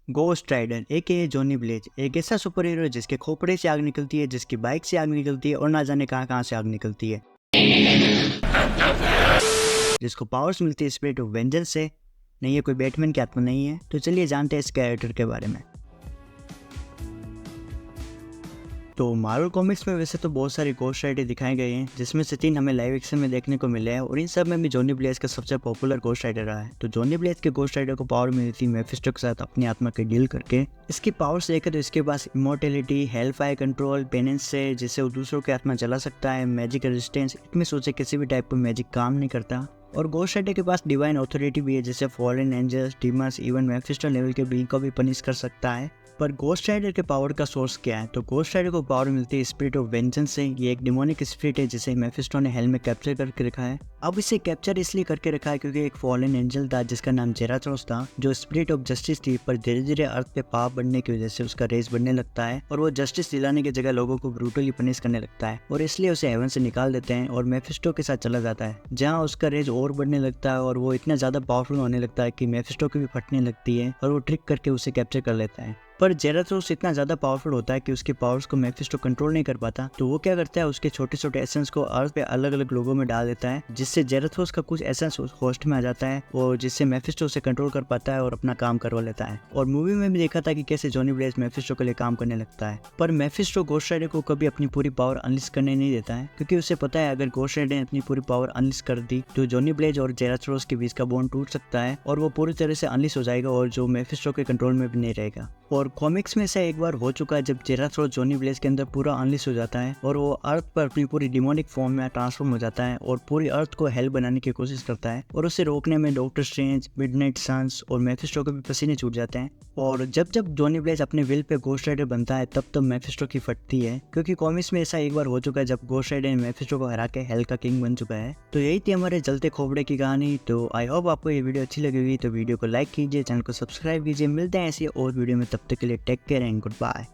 Ghost rider एके Johnny Blaze एक ऐसा super hero जिसके खोपड़े से आग निकलती है, जिसकी बाइक से आग निकलती है और ना जाने कहां कहां से आग निकलती है, जिसको पावर्स मिलती है स्पिरिट ऑफ वेंजेंस से। नहीं, ये कोई बैटमैन की आत्मा नहीं है। तो चलिए जानते हैं इस कैरेक्टर के बारे में। तो मार्वल कॉमिक्स में वैसे तो बहुत सारे गोस्ट राइडर दिखाए गए हैं, जिसमें से 3 हमें लाइव एक्शन में देखने को मिले हैं और इन सब में भी जॉनी ब्लेज का सबसे पॉपुलर गोस्ट राइडर रहा है। तो जॉनी ब्लेज के गोस्ट राइडर को पावर मिली थी मेफिस्टो के साथ अपनी आत्मा के डील करके। इसकी पावर्स देखकर तो इसके पास immortality, hell fire control, penance से जिससे वो दूसरों की आत्मा जला सकता है, मैजिक रेजिस्टेंस, इसमें सोचे किसी भी टाइप का मैजिक काम नहीं करता। और गोस्ट राइडर के पास डिवाइन ऑथोरिटी भी है, जिससे foreign angels, demons, even Mephisto level के बीइंग को भी पनिश कर सकता है। पर गोस्ट राइडर के पावर का सोर्स क्या है? तो गोस्ट राइडर को पावर मिलती है स्पिरिट ऑफ वेंजेंस से। ये एक डिमोनिक स्पिरिट है जिसे मेफिस्टो ने हेल में कैप्चर करके रखा है। अब इसे कैप्चर इसलिए करके रखा है क्योंकि एक फॉलन एंजल था जिसका नाम जेराथ्रोस था, जो स्पिरिट ऑफ जस्टिस थी। पर धीरे धीरे अर्थ पे पाप बढ़ने की वजह से उसका रेस बढ़ने लगता है और वो जस्टिस दिलाने की जगह लोगों को ब्रूटली पनिश करने लगता है और इसलिए उसे हेवन से निकाल देते हैं और मेफिस्टो के साथ चला जाता है, जहाँ उसका रेस और बढ़ने लगता है और वो इतना ज्यादा पावरफुल होने लगता है कि मेफिस्टो की भी फटने लगती है और वो ट्रिक करके उसे कैप्चर कर लेता है। पर जेराथ्रोस इतना ज्यादा पावरफुल होता है कि उसके पावर्स को मेफिस्टो कंट्रोल नहीं कर पाता। तो वो क्या करता है, उसके छोटे छोटे एसेंस को अर्थ पे अलग अलग लोगों में डाल देता है, जिससे जेराथ्रोस का कुछ एसेंस होस्ट में आ जाता है और जिससे मेफिस्टो उसे कंट्रोल कर पाता है और अपना काम करवा लेता है। और मूवी में भी देखा था कि कैसे जॉनी ब्लेज मेफिस्टो के लिए काम करने लगता है। पर मेफिस्टो गोस्ट राइडर को कभी अपनी पूरी पावर अनलिश करने नहीं देता है, क्योंकि उसे पता है अगर गोस्ट राइडर ने अपनी पूरी पावर अनलिश कर दी तो जॉनी ब्लेज और जेराथ्रोस के बीच का बॉन्ड टूट सकता है और वो पूरी तरह से अनलिश हो जाएगा और जो मेफिस्टो के कंट्रोल में भी नहीं रहेगा। और कॉमिक्स में से एक बार हो चुका है जब जेराथ्रोस जॉनी ब्लेज के अंदर पूरा अनलिश हो जाता है और वो अर्थ पर अपनी पूरी डिमोनिक फॉर्म में ट्रांसफॉर्म हो जाता है और पूरी अर्थ को हेल बनाने की कोशिश करता है। और उसे रोकने में डॉक्टर स्ट्रेंज, मिडनाइट सन्स और मेफिस्टो के भी पसीने छूट जाते हैं। और जब जब जॉनी ब्लेज अपने विल पे गोस्ट राइडर बनता है तब मेफिस्टो की फटती है, क्योंकि कॉमिक्स में ऐसा एक बार हो चुका है जब गोस्ट राइडर मेफिस्टो को हरा के हेल का किंग बन चुका है। तो यही थी हमारे जलते खोपड़े की कहानी। तो आई होप आपको ये वीडियो अच्छी लगी हुई, तो वीडियो को लाइक कीजिए, चैनल को सब्सक्राइब कीजिए। मिलते हैं ऐसी और वीडियो में, तब तक के लिए take care and good bye.